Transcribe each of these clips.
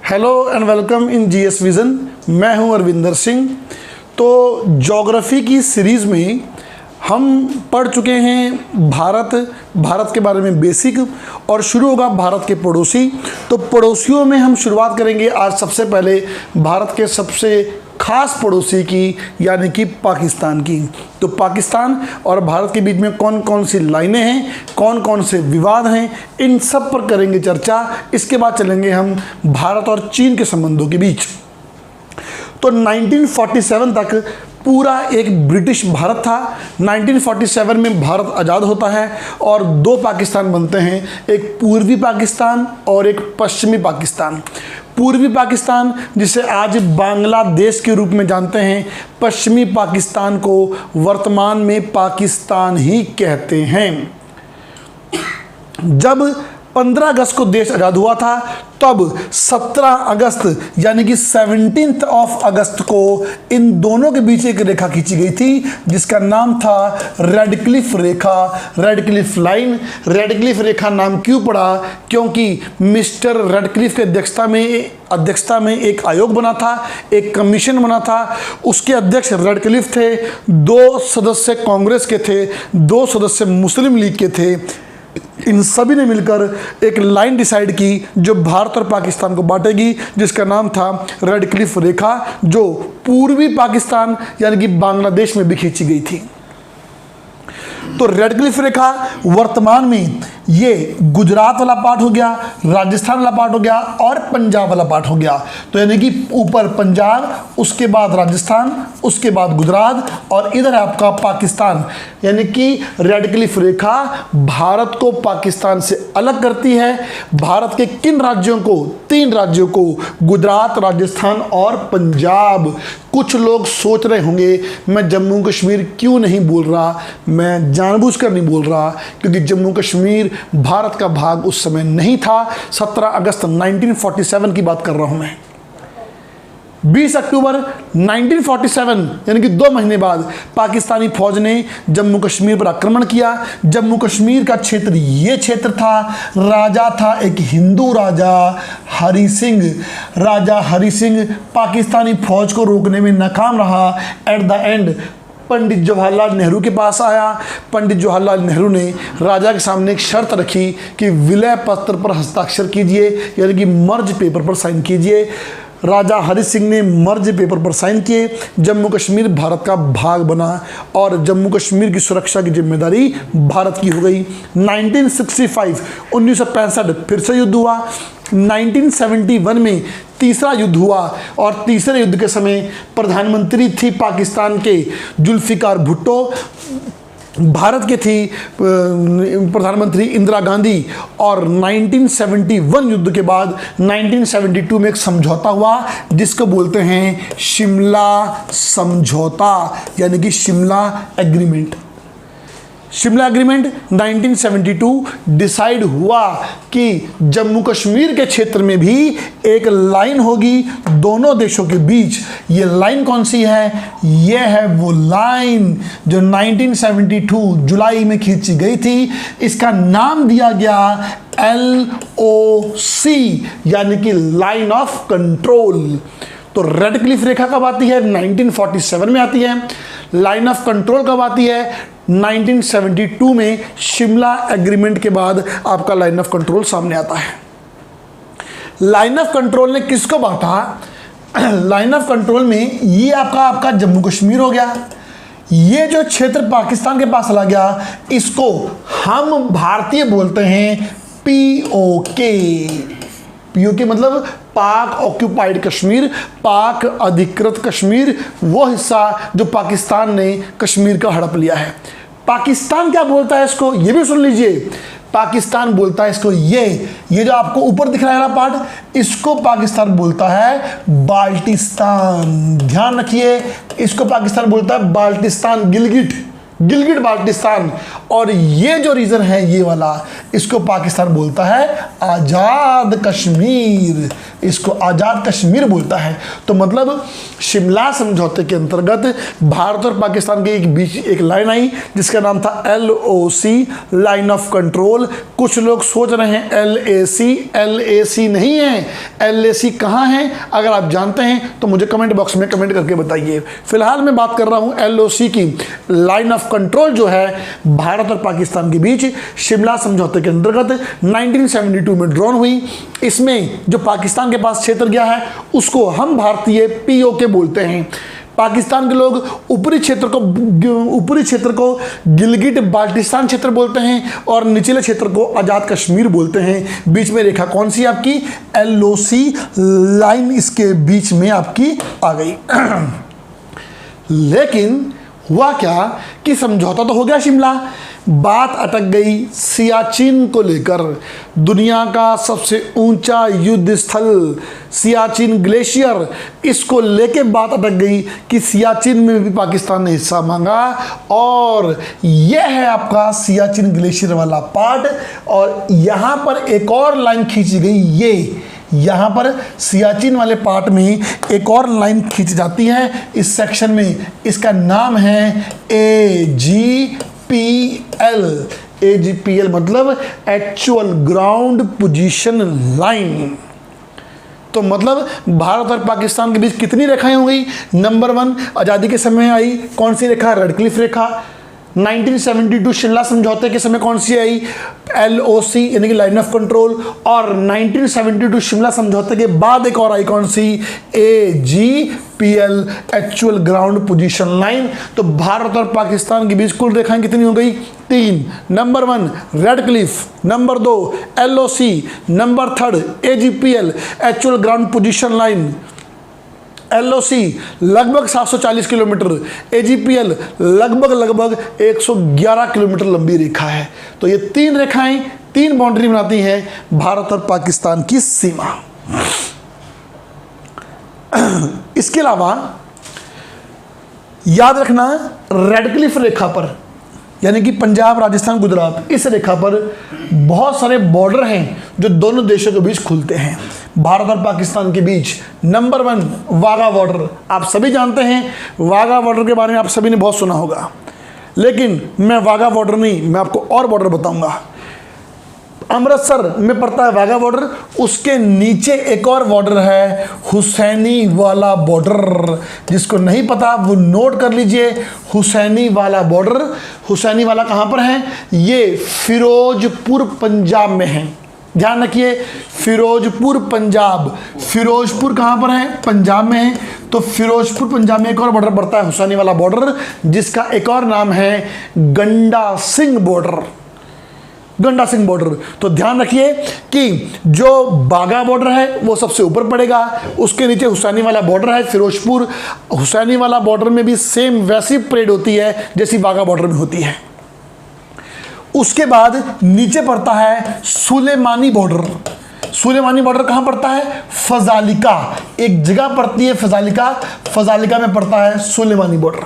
Hello and welcome in GS vision. मैं हूं अरविंदर सिंह। तो ज्योग्राफी की सीरीज़ में हम पढ़ चुके हैं भारत के बारे में बेसिक, और शुरू होगा भारत के पड़ोसी। तो पड़ोसियों में हम शुरुआत करेंगे आज सबसे पहले भारत के सबसे खास पड़ोसी की, यानी कि पाकिस्तान की। तो पाकिस्तान और भारत के बीच में कौन कौन सी लाइनें हैं, कौन कौन से विवाद हैं, इन सब पर करेंगे चर्चा। इसके बाद चलेंगे हम भारत और चीन के संबंधों के बीच। तो 1947 तक पूरा एक ब्रिटिश भारत था। 1947 में भारत आज़ाद होता है और दो पाकिस्तान बनते हैं, एक पूर्वी पाकिस्तान और एक पश्चिमी पाकिस्तान। पूर्वी पाकिस्तान, जिसे आज बांग्लादेश के रूप में जानते हैं, पश्चिमी पाकिस्तान को वर्तमान में पाकिस्तान ही कहते हैं। जब 15 अगस्त को देश आज़ाद हुआ था, तब 17 अगस्त यानी कि 17 अगस्त को इन दोनों के बीच एक रेखा खींची गई थी, जिसका नाम था रेड क्लिफ रेखा, Radcliffe line. Radcliffe रेखा नाम क्यों पड़ा? क्योंकि मिस्टर रेड क्लिफ की अध्यक्षता में एक आयोग बना था, एक कमीशन बना था। उसके अध्यक्ष रेड क्लिफ थे, 2 सदस्य कांग्रेस के थे, 2 सदस्य मुस्लिम लीग के थे। इन सभी ने मिलकर एक लाइन डिसाइड की जो भारत और पाकिस्तान को बांटेगी, जिसका नाम था रेड क्लिफ रेखा, जो पूर्वी पाकिस्तान यानी कि बांग्लादेश में भी खींची गई थी। तो रेड क्लिफ रेखा वर्तमान में ये गुजरात वाला पार्ट हो गया, राजस्थान वाला पार्ट हो गया और पंजाब वाला पार्ट हो गया। तो यानी कि ऊपर पंजाब, उसके बाद राजस्थान, उसके बाद गुजरात, और इधर है आपका पाकिस्तान। यानी कि रेड क्लिफ रेखा भारत को पाकिस्तान से अलग करती है। भारत के किन राज्यों को? 3 राज्यों को, गुजरात, राजस्थान और पंजाब। कुछ लोग सोच रहे होंगे मैं जम्मू कश्मीर क्यों नहीं बोल रहा। मैं जानबूझकर नहीं बोल रहा, क्योंकि जम्मू कश्मीर भारत का भाग उस समय नहीं था। 17 अगस्त 1947 की बात कर रहा हूं मैं। 20 अक्टूबर 1947 यानी कि 2 महीने बाद पाकिस्तानी फौज ने जम्मू कश्मीर पर आक्रमण किया। जम्मू कश्मीर का क्षेत्र ये क्षेत्र था। राजा था एक हिंदू राजा, हरि सिंह। राजा हरि सिंह पाकिस्तानी फौज को रोकने में नाकाम रहा। At the end Pandit Jawaharlal Nehru के पास आया। पंडित जवाहरलाल नेहरू ने राजा के सामने एक शर्त रखी कि विलय पत्र पर हस्ताक्षर कीजिए, यानी कि मर्ज पेपर पर साइन कीजिए। राजा हरि सिंह ने मर्ज पेपर पर साइन किए। जम्मू कश्मीर भारत का भाग बना और जम्मू कश्मीर की सुरक्षा की जिम्मेदारी भारत की हो गई। 1965 फिर से युद्ध हुआ। 1971 में तीसरा युद्ध हुआ, और तीसरे युद्ध के समय प्रधानमंत्री थी पाकिस्तान के जुल्फिकार भुट्टो, भारत के थी प्रधानमंत्री इंदिरा गांधी। और 1971 युद्ध के बाद 1972 में एक समझौता हुआ, जिसको बोलते हैं शिमला समझौता, यानी कि Shimla agreement. Shimla agreement 1972 decide हुआ कि जम्मू कश्मीर के क्षेत्र में भी एक लाइन होगी दोनों देशों के बीच। ये लाइन कौन सी है? ये है वो लाइन जो 1972 जुलाई में खींची गई थी। इसका नाम दिया गया LOC, यानी कि लाइन ऑफ कंट्रोल। तो रेड क्लिफ रेखा कब आती है? 1947 में आती है। लाइन ऑफ कंट्रोल कब आती है? 1972 में। शिमला एग्रीमेंट के बाद आपका लाइन ऑफ कंट्रोल सामने आता है। लाइन ऑफ कंट्रोल ने किसको बांटा? लाइन ऑफ कंट्रोल में ये आपका जम्मू कश्मीर हो गया। ये जो क्षेत्र पाकिस्तान के पास चला गया, इसको हम भारतीय बोलते हैं POK। POK मतलब पाक ऑक्यूपाइड कश्मीर, पाक अधिकृत कश्मीर, वो हिस्सा जो पाकिस्तान ने कश्मीर का हड़प लिया है। पाकिस्तान क्या बोलता है इसको? ये भी सुन लीजिए। पाकिस्तान बोलता है इसको ये जो आपको ऊपर दिख रहा है ना पार्ट, इसको पाकिस्तान बोलता है बाल्टिस्तान। ध्यान रखिए, इसको पाकिस्तान बोलता है बाल्टिस्तान, गिलगिट गिलगिट बाल्टिस्तान। और ये जो रीजन है ये वाला, इसको पाकिस्तान बोलता है आज़ाद कश्मीर, इसको आज़ाद कश्मीर बोलता है। तो मतलब शिमला समझौते के अंतर्गत भारत और पाकिस्तान के एक बीच एक लाइन आई जिसका नाम था LOC, लाइन ऑफ कंट्रोल। कुछ लोग सोच रहे हैं LAC नहीं है। LAC कहाँ है? अगर आप जानते हैं तो मुझे कमेंट बॉक्स में कमेंट करके बताइए। फिलहाल मैं बात कर रहा हूँ LOC की, लाइन ऑफ कंट्रोल जो है भारत और पाकिस्तान के बीच शिमला समझौते के अंतर्गत 1972 में ड्रॉन हुई। इसमें जो पाकिस्तान के पास क्षेत्र गया है उसको हम भारतीय POK बोलते हैं। पाकिस्तान के लोग ऊपरी क्षेत्र को गिलगिट बाल्टिस्तान क्षेत्र बोलते हैं और निचले क्षेत्र को आज़ाद कश्मीर बोलते हैं। बीच में रेखा कौन सी आपकी? LOC लाइन इसके बीच में आपकी आ गई। लेकिन हुआ क्या कि समझौता तो हो गया शिमला, बात अटक गई सियाचिन को लेकर। दुनिया का सबसे ऊंचा युद्ध स्थल सियाचिन ग्लेशियर, इसको लेके बात अटक गई कि सियाचिन में भी पाकिस्तान ने हिस्सा मांगा। और यह है आपका सियाचिन ग्लेशियर वाला पार्ट। और यहाँ पर एक और लाइन खींची गई, ये यहाँ पर सियाचिन वाले पार्ट में एक और लाइन खींच जाती है इस सेक्शन में। इसका नाम है AGPL मतलब एक्चुअल ग्राउंड पोजीशन लाइन। तो मतलब भारत और पाकिस्तान के बीच कितनी रेखाएं हो गई? नंबर 1 आज़ादी के समय आई कौन सी रेखा? रेड क्लिफ रेखा। 1972 शिमला समझौते के समय कौन सी आई? LOC यानी कि लाइन ऑफ कंट्रोल। और 1972 शिमला समझौते के बाद एक और आई कौन सी? AGPL actual ground position line. तो भारत और पाकिस्तान के बीच कुल रेखाएं कितनी हो गई? 3। Number 1 red Cliff, number 2 LOC, number 3 AGPL actual ground position line. LOC लगभग 740 किलोमीटर, AGPL लगभग 111 किलोमीटर लंबी रेखा है। तो ये 3 रेखाएं 3 बाउंड्री बनाती हैं भारत और पाकिस्तान की सीमा। इसके अलावा याद रखना रेड क्लिफ रेखा पर यानी कि पंजाब, राजस्थान, गुजरात, इस रेखा पर बहुत सारे बॉर्डर हैं जो दोनों देशों के बीच खुलते हैं भारत और पाकिस्तान के बीच। नंबर 1 वाघा बॉर्डर, आप सभी जानते हैं वाघा बॉर्डर के बारे में आप सभी ने बहुत सुना होगा। लेकिन मैं वाघा बॉर्डर नहीं, मैं आपको और बॉर्डर बताऊंगा। अमृतसर में पड़ता है वाघा बॉर्डर, उसके नीचे एक और बॉर्डर है हुसैनी वाला बॉर्डर। जिसको नहीं पता वो नोट कर लीजिए, हुसैनी वाला बॉर्डर। हुसैनी वाला कहाँ पर है? ये फिरोजपुर पंजाब में है। ध्यान रखिए, फिरोजपुर पंजाब। फिरोजपुर कहाँ पर है? पंजाब में है। तो फिरोजपुर पंजाब में एक और बॉर्डर पड़ता है हुसैनी वाला बॉर्डर, जिसका एक और नाम है गंडा सिंह बॉर्डर। गंडा सिंह बॉर्डर। तो ध्यान रखिए कि जो बाघा बॉर्डर है वो सबसे ऊपर पड़ेगा, उसके नीचे हुसैनी वाला बॉर्डर है फिरोजपुर। हुसैनी वाला बॉर्डर में भी सेम वैसी परेड होती है जैसी बाघा बॉर्डर में होती है। उसके बाद नीचे पड़ता है सुलेमानी बॉर्डर। सुलेमानी बॉर्डर कहाँ पड़ता है? फजालिका, एक जगह पड़ती है फजालिका, फजालिका में पड़ता है सुलेमानी बॉर्डर।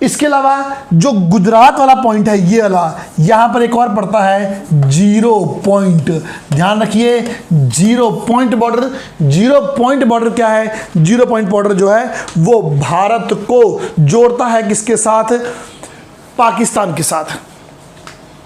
इसके अलावा जो गुजरात वाला पॉइंट है ये वाला, यहां पर एक और पड़ता है 0 पॉइंट। ध्यान रखिए 0 पॉइंट बॉर्डर। 0 पॉइंट बॉर्डर क्या है? 0 पॉइंट बॉर्डर जो है वो भारत को जोड़ता है किसके साथ? पाकिस्तान के साथ।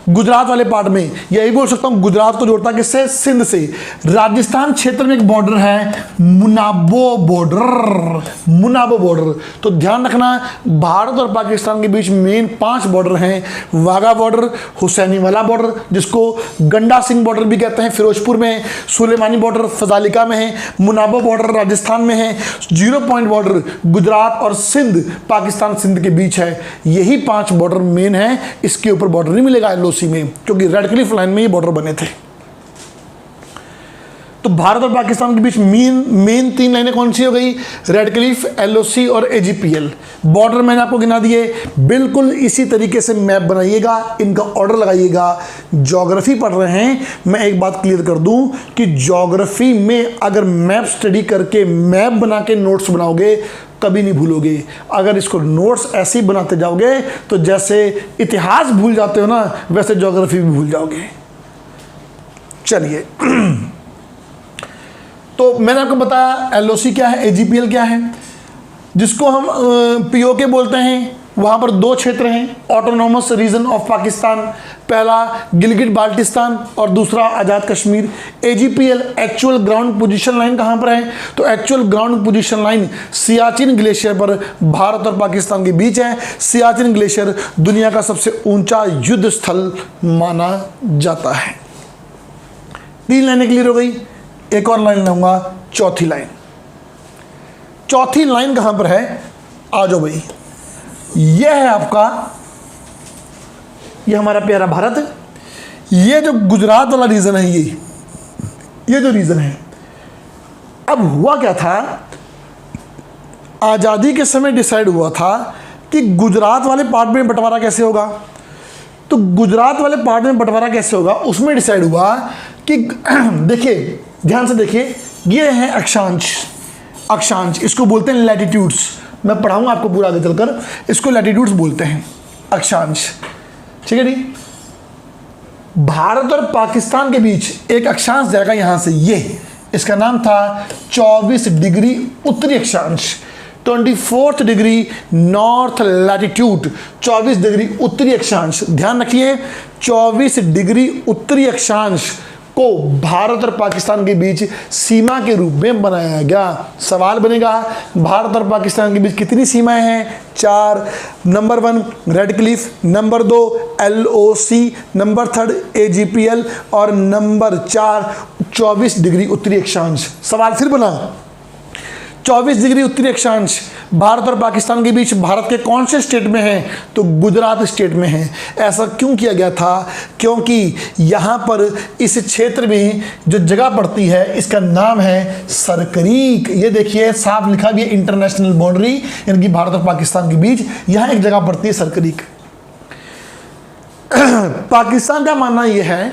गुजरात वाले पार्ट में यही बोल सकता हूं, गुजरात को जोड़ता किससे? सिंध से। राजस्थान क्षेत्र में एक बॉर्डर है मुनाबो बॉर्डर। मुनाबो बॉर्डर। तो ध्यान रखना भारत और पाकिस्तान के बीच मेन 5 बॉर्डर हैं। वाघा बॉर्डर, हुसैनी वाला बॉर्डर जिसको गंडा सिंह बॉर्डर भी कहते हैं फिरोजपुर में, सुलेमानी बॉर्डर फजालिका में है, मुनाबो बॉर्डर राजस्थान में है, 0 पॉइंट बॉर्डर गुजरात और सिंध, पाकिस्तान सिंध के बीच है। यही 5 बॉर्डर मेन है, इसके ऊपर बॉर्डर नहीं मिलेगा LOC में, क्योंकि रेड क्लिफ लाइन में ये बॉर्डर बने थे। तो भारत और पाकिस्तान के बीच मेन 3 लाइनें कौन सी हो गई? रेड क्लिफ, एलओसी और एजीपीएल। बॉर्डर मैंने आपको गिना दिए। बिल्कुल इसी तरीके से मैप बनाइएगा, इनका ऑर्डर लगाइएगा। ज्योग्राफी पढ़ रहे हैं, मैं एक बात क्लियर कर दूं कि ज्योग्राफी में अगर मैप स्टडी करके मैप बना के नोट्स बनाओगे कभी नहीं भूलोगे। अगर इसको नोट्स ऐसे ही बनाते जाओगे तो जैसे इतिहास भूल जाते हो ना, वैसे ज्योग्राफी भी भूल जाओगे। चलिए तो मैंने आपको बताया एलओसी क्या है, एजीपीएल क्या है, जिसको हम पीओके बोलते हैं। वहाँ पर 2 क्षेत्र हैं, ऑटोनॉमस रीजन ऑफ पाकिस्तान, पहला गिलगिट बाल्टिस्तान और दूसरा Azad Kashmir. AGPL actual ground position line कहाँ पर है? तो actual ground position line Siachen glacier पर भारत और पाकिस्तान के बीच है। सियाचिन ग्लेशियर दुनिया का सबसे ऊंचा युद्ध स्थल माना जाता है। 3 लाइनें क्लियर हो गई। एक और लाइन लूँगा, चौथी लाइन। चौथी लाइन कहाँ पर है? आ जाओ भाई, यह है आपका, ये हमारा प्यारा भारत। ये जो गुजरात वाला रीजन है, ये जो रीजन है, अब हुआ क्या था, आज़ादी के समय डिसाइड हुआ था कि गुजरात वाले पार्ट में बंटवारा कैसे होगा। तो गुजरात वाले पार्ट में बंटवारा कैसे होगा, उसमें डिसाइड हुआ कि देखिए, ध्यान से देखिए, ये है अक्षांश। अक्षांश इसको बोलते हैं लैटिट्यूड्स। मैं पढ़ाऊंगा आपको पूरा आगे चलकर, इसको लैटिट्यूड्स बोलते हैं, अक्षांश। ठीक है जी। भारत और पाकिस्तान के बीच एक अक्षांश जाएगा यहां से, ये इसका नाम था 24 डिग्री उत्तरी अक्षांश, 24th degree north latitude, 24 degree उत्तरी अक्षांश। ध्यान रखिए, 24 डिग्री उत्तरी अक्षांश को भारत और पाकिस्तान के बीच सीमा के रूप में बनाया गया। सवाल बनेगा, भारत और पाकिस्तान के बीच कितनी सीमाएं हैं? 4। Number 1 red Cliff, number 2 LOC, number 3 एजीपीएल और नंबर 4 24 डिग्री उत्तरी अक्षांश। सवाल फिर बना, 24 डिग्री उत्तरी अक्षांश भारत और पाकिस्तान के बीच भारत के कौन से स्टेट में है? तो गुजरात स्टेट में है। ऐसा क्यों किया गया था? क्योंकि यहाँ पर इस क्षेत्र में जो जगह पड़ती है इसका नाम है सरकरीक। ये देखिए साफ लिखा भी है, इंटरनेशनल बाउंड्री, यानी कि भारत और पाकिस्तान के बीच यहाँ एक जगह पड़ती है सरकरीक। पाकिस्तान का मानना यह है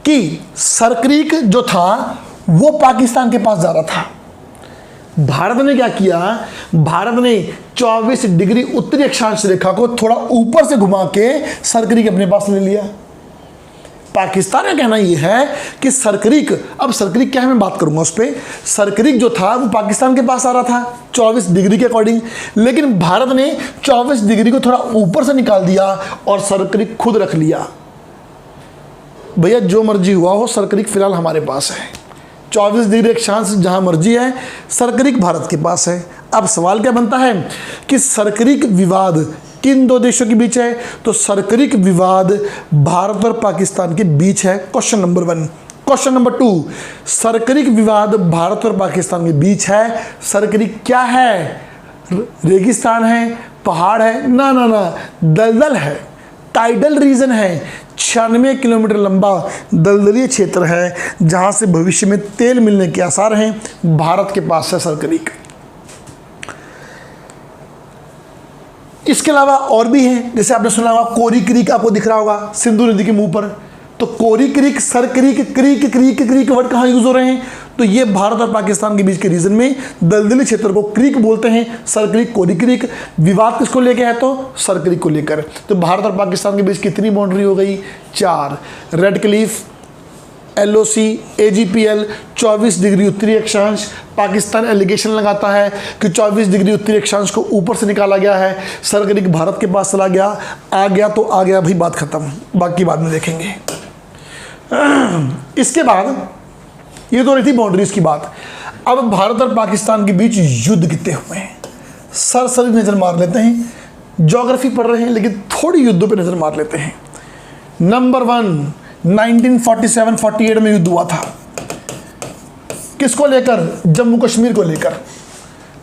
कि सरकरीक जो था वो पाकिस्तान के पास जा रहा था। भारत ने क्या किया? भारत ने 24 डिग्री उत्तरी अक्षांश रेखा को थोड़ा ऊपर से घुमा के सरकरीक अपने पास ले लिया। पाकिस्तान का कहना यह है कि सरकरीक, अब सरकरीक क्या है मैं बात करूंगा उस पर। सरकरीक जो था वो पाकिस्तान के पास आ रहा था 24 डिग्री के अकॉर्डिंग, लेकिन भारत ने 24 डिग्री को थोड़ा ऊपर से निकाल दिया और सरकरीक खुद रख लिया। भैया जो मर्जी हुआ हो, सरकरीक फिलहाल हमारे पास है। 24 डिग्री अक्षांश जहां मर्जी है, सरकरीक भारत के पास है। अब सवाल क्या बनता है कि सरकरीक विवाद किन 2 देशों के बीच है? तो सरकरीक विवाद भारत और पाकिस्तान के बीच है। Question number 1। क्वेश्चन नंबर 2, सरकरीक विवाद भारत और पाकिस्तान के बीच है। सरकरीक क्या है? रेगिस्तान है, पहाड़ है? ना ना ना, दलदल है, टाइडल रीजन है। 96 किलोमीटर लंबा दलदलीय क्षेत्र है जहां से भविष्य में तेल मिलने के आसार हैं। भारत के पास है सरकरीक। इसके अलावा और भी हैं, जैसे आपने सुना होगा कोरी क्रीक, आपको दिख रहा होगा सिंधु नदी के मुंह पर। तो Kori creek, Sir Creek, creek creek creek word कहाँ यूज हो रहे हैं? तो ये भारत और पाकिस्तान के बीच के रीजन में दलदली क्षेत्र को क्रीक बोलते हैं, सरकरीक, कोरी क्रीक। विवाद किसको लेके है? तो सरकरीक को लेकर। तो भारत और पाकिस्तान के बीच कितनी बाउंड्री हो गई? 4। रेड क्लिफ, एलओसी, एजीपीएल, 24 डिग्री उत्तरी अक्षांश। पाकिस्तान एलिगेशन लगाता है कि 24 डिग्री उत्तरी अक्षांश को ऊपर से निकाला गया है, सरकरीक भारत के पास चला गया। आ गया तो आ गया भाई, बात खत्म, बाकी बाद में देखेंगे। इसके बाद ये तो रही थी बाउंड्रीज की बात। अब भारत और पाकिस्तान के बीच युद्ध कितने हुए हैं, सरसरी नजर मार लेते हैं। ज्योग्राफी पढ़ रहे हैं लेकिन थोड़ी युद्धों पे नजर मार लेते हैं। नंबर 1, 1947-48 में युद्ध हुआ था। किसको लेकर? जम्मू कश्मीर को लेकर।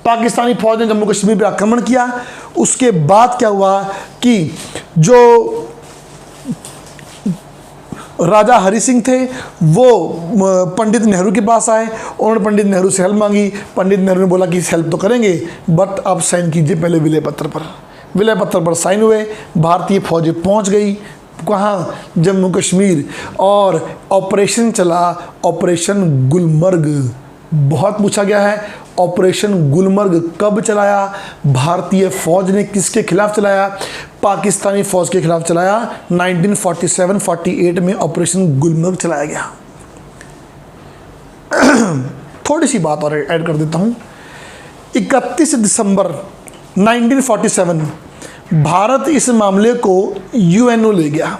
पाकिस्तानी फौज ने जम्मू कश्मीर पर आक्रमण किया। उसके बाद क्या हुआ कि जो राजा हरि सिंह थे, वो पंडित नेहरू के पास आए, उन्होंने पंडित नेहरू से हेल्प मांगी। पंडित नेहरू ने बोला कि हेल्प तो करेंगे बट आप साइन कीजिए पहले विलय पत्र पर। विलय पत्र पर साइन हुए, भारतीय फौज पहुंच गई कहाँ, जम्मू कश्मीर, और ऑपरेशन चला, ऑपरेशन गुलमर्ग। बहुत पूछा गया है, ऑपरेशन गुलमर्ग कब चलाया, भारतीय फौज ने किसके खिलाफ चलाया, पाकिस्तानी फौज के खिलाफ चलाया। 1947-48 में ऑपरेशन गुलमर्ग चलाया गया। थोड़ी सी बात और ऐड कर देता हूँ। 31 दिसंबर 1947 भारत इस मामले को यूएनओ ले गया।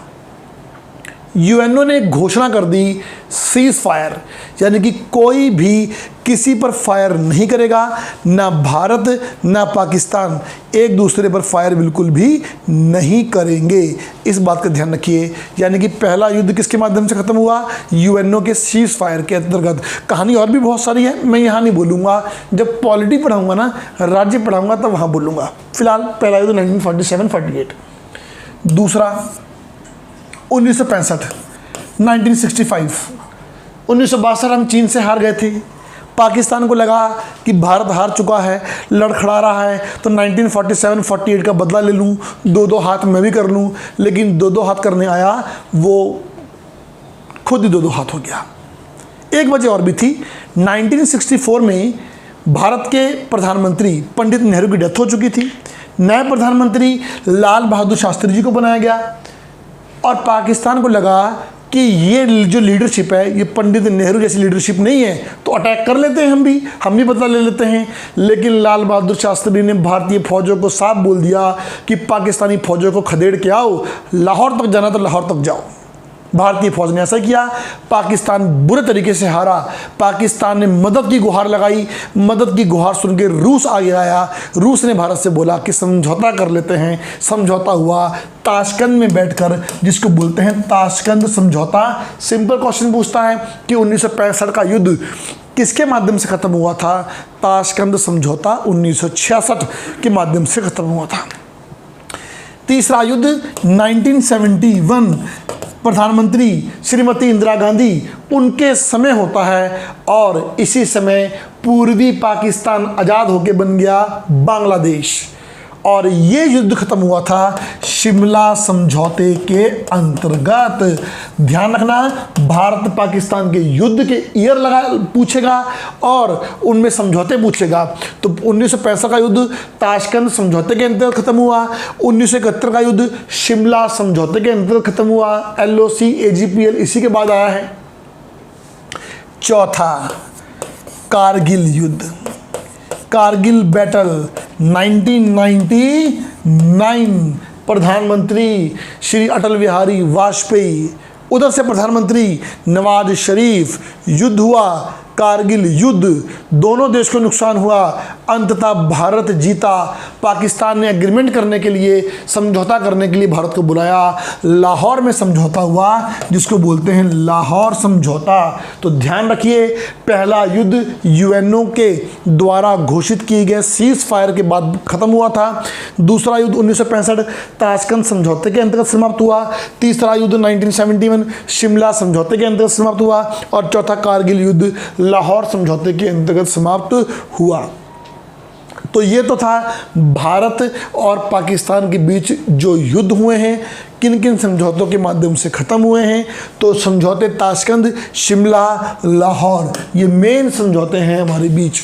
यूएनओ ने घोषणा कर दी सीज फायर, यानी कि कोई भी किसी पर फायर नहीं करेगा, ना भारत ना पाकिस्तान एक दूसरे पर फायर बिल्कुल भी नहीं करेंगे। इस बात का ध्यान रखिए। यानी कि पहला युद्ध किसके माध्यम से खत्म हुआ, यूएनओ के सीज फायर के अंतर्गत। कहानी और भी बहुत सारी है, मैं यहाँ नहीं बोलूँगा, जब पॉलिटी पढ़ाऊँगा ना, राज्य पढ़ाऊँगा तब वहाँ बोलूँगा। फिलहाल पहला युद्ध 1947-48। दूसरा 1965 1965 1962 हम चीन से हार गए थे। पाकिस्तान को लगा कि भारत हार चुका है, लड़खड़ा रहा है, तो 1947-48 का बदला ले लूँ, दो हाथ मैं भी कर लूँ। लेकिन दो हाथ करने आया, वो खुद ही दो हाथ हो गया। एक वजह और भी थी। 1964 में भारत के प्रधानमंत्री पंडित नेहरू की डेथ हो चुकी थी। नए प्रधानमंत्री लाल बहादुर शास्त्री जी को बनाया गया, और पाकिस्तान को लगा कि ये जो लीडरशिप है ये पंडित नेहरू जैसी लीडरशिप नहीं है, तो अटैक कर लेते हैं, हम भी बदला ले लेते हैं। लेकिन लाल बहादुर शास्त्री ने भारतीय फौजों को साफ बोल दिया कि पाकिस्तानी फौजों को खदेड़ के आओ, लाहौर तक जाना तो लाहौर तक जाओ। भारतीय फौज ने ऐसा किया। पाकिस्तान बुरे तरीके से हारा। पाकिस्तान ने मदद की गुहार लगाई। मदद की गुहार सुन के रूस आगे आया। रूस ने भारत से बोला कि समझौता कर लेते हैं। समझौता हुआ ताशकंद में बैठकर, जिसको बोलते हैं ताशकंद समझौता। सिंपल क्वेश्चन पूछता है कि 1965 का युद्ध किसके माध्यम से खत्म हुआ था? ताशकंद समझौता 1966 के माध्यम से खत्म हुआ था। तीसरा युद्ध 1971 प्रधानमंत्री श्रीमती इंदिरा गांधी उनके समय होता है, और इसी समय पूर्वी पाकिस्तान आज़ाद होकर बन गया बांग्लादेश। और ये युद्ध खत्म हुआ था शिमला समझौते के अंतर्गत। ध्यान रखना, भारत पाकिस्तान के युद्ध के ईयर पूछेगा और उनमें समझौते पूछेगा। तो 1965 का युद्ध ताशकंद समझौते के अंतर्गत खत्म हुआ। 1971 का युद्ध शिमला समझौते के अंतर्गत खत्म हुआ। LOC AGPL इसी के बाद आया है। चौथा कारगिल युद्ध, कारगिल बैटल 1999। प्रधानमंत्री श्री अटल बिहारी वाजपेयी, उधर से प्रधानमंत्री नवाज शरीफ। युद्ध हुआ, कारगिल युद्ध, दोनों देश को नुकसान हुआ। अंततः भारत जीता। पाकिस्तान ने एग्रीमेंट करने के लिए, समझौता करने के लिए भारत को बुलाया। लाहौर में समझौता हुआ, जिसको बोलते हैं लाहौर समझौता। तो ध्यान रखिए, पहला युद्ध यूएनओ के द्वारा घोषित किए गए सीज फायर के बाद खत्म हुआ था। दूसरा युद्ध 1965 ताशकंद समझौते के अंतर्गत समाप्त हुआ। तीसरा युद्ध 1971 शिमला समझौते के अंतर्गत समाप्त हुआ। और चौथा कारगिल युद्ध लाहौर समझौते के अंतर्गत समाप्त हुआ। तो ये तो था भारत और पाकिस्तान के बीच जो युद्ध हुए हैं, किन किन समझौतों के माध्यम से ख़त्म हुए हैं। तो समझौते ताशकंद, शिमला, लाहौर, ये मेन समझौते हैं हमारे बीच।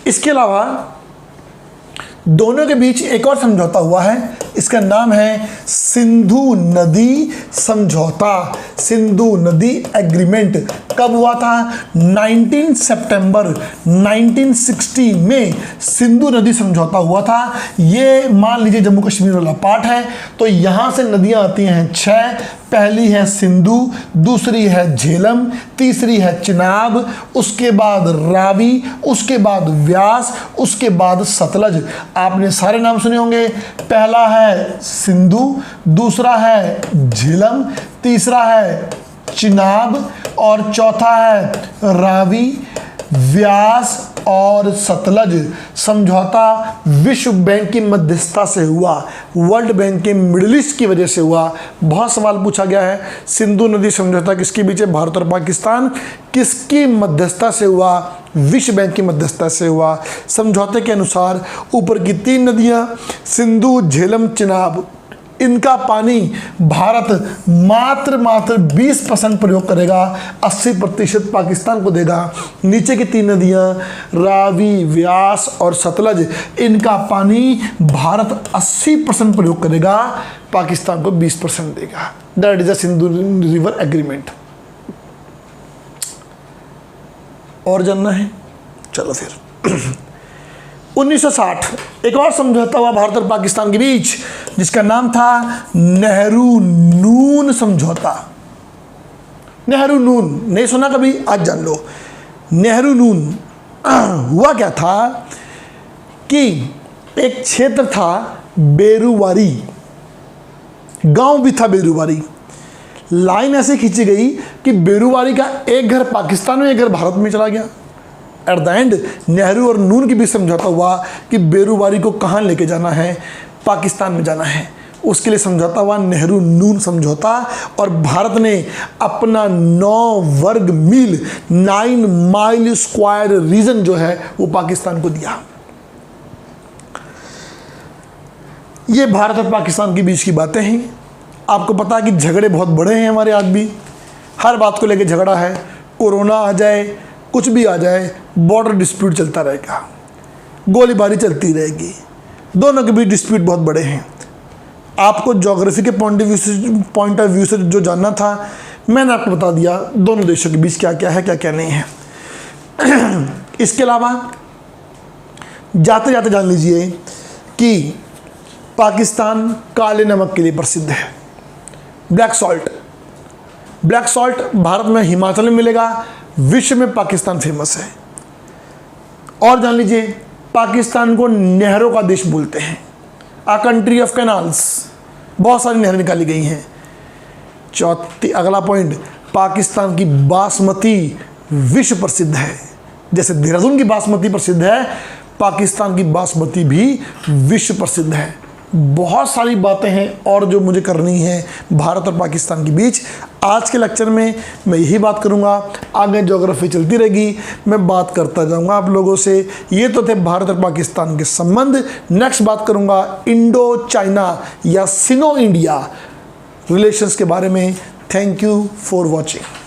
इसके अलावा दोनों के बीच एक और समझौता हुआ है, इसका नाम है सिंधु नदी समझौता। सिंधु नदी एग्रीमेंट कब हुआ था? 19 सितंबर 1960 में सिंधु नदी समझौता हुआ था। ये मान लीजिए जम्मू कश्मीर वाला पार्ट है, तो यहाँ से नदियाँ आती हैं 6। पहली है सिंधु, दूसरी है झेलम, तीसरी है चिनाब, उसके बाद रावी, उसके बाद व्यास, उसके बाद सतलज। आपने सारे नाम सुने होंगे। पहला है सिंधु, दूसरा है झेलम, तीसरा है चिनाब और चौथा है रावी, व्यास और सतलज समझौता विश्व बैंक की मध्यस्थता से हुआ, वर्ल्ड बैंक के मिडिल ईस्ट की वजह से हुआ। बहुत सवाल पूछा गया है। सिंधु नदी समझौता किसके बीच है? भारत और पाकिस्तान। किसकी मध्यस्थता से हुआ? विश्व बैंक की मध्यस्थता से हुआ। समझौते के अनुसार ऊपर की 3 नदियां सिंधु, झेलम, चिनाब, इनका पानी भारत मात्र 20% प्रयोग करेगा, 80% पाकिस्तान को देगा। नीचे की 3 नदियां रावी, व्यास और सतलज, इनका पानी भारत 80% प्रयोग करेगा, पाकिस्तान को 20% देगा। That is a Sindhu river agreement. और जानना है? चलो फिर 1960 एक और समझौता हुआ भारत और पाकिस्तान के बीच, जिसका नाम था नेहरू नून समझौता। नेहरू नून नहीं सुना कभी? आज जान लो। नेहरू नून हुआ क्या था कि एक क्षेत्र था बेरुवारी, गांव भी था बेरुवारी। लाइन ऐसे खींची गई कि बेरुवारी का एक घर पाकिस्तान में, एक घर भारत में चला गया। एट द एंड नेहरू और नून के बीच समझौता हुआ कि बेरुवारी को कहाँ लेके जाना है? पाकिस्तान में जाना है। उसके लिए समझौता हुआ नेहरू नून समझौता, और भारत ने अपना 9 वर्ग मील 9 माइल स्क्वायर रीजन जो है वो पाकिस्तान को दिया। ये भारत और पाकिस्तान के बीच की बातें हैं। आपको पता है कि झगड़े बहुत बड़े हैं हमारे आज भी, हर बात को लेकर झगड़ा है। कोरोना आ जाए, कुछ भी आ जाए, बॉर्डर डिस्प्यूट चलता रहेगा, गोलीबारी चलती रहेगी। दोनों के बीच डिस्प्यूट बहुत बड़े हैं। आपको ज्योग्राफी के पॉइंट ऑफ व्यू से जो जानना था मैंने आपको बता दिया, दोनों देशों के बीच क्या क्या है, क्या क्या नहीं है। इसके अलावा जाते जाते जान लीजिए कि पाकिस्तान काले नमक के लिए प्रसिद्ध है। Black salt, black salt Bharat में हिमाचल में मिलेगा, विश्व में पाकिस्तान फेमस है। और जान लीजिए पाकिस्तान को नहरों का देश बोलते हैं, आ कंट्री ऑफ कैनाल्स। बहुत सारी नहरें निकाली गई हैं। अगला पॉइंट, पाकिस्तान की बासमती विश्व प्रसिद्ध है। जैसे देहरादून की बासमती प्रसिद्ध है, पाकिस्तान की बासमती भी विश्व प्रसिद्ध है। बहुत सारी बातें हैं और जो मुझे करनी है भारत और पाकिस्तान के बीच। आज के लेक्चर में मैं यही बात करूंगा, आगे ज्योग्राफी चलती रहेगी, मैं बात करता जाऊंगा आप लोगों से। ये तो थे भारत और पाकिस्तान के संबंध। नेक्स्ट बात करूंगा इंडो चाइना या सिनो इंडिया रिलेशंस के बारे में। Thank you for watching.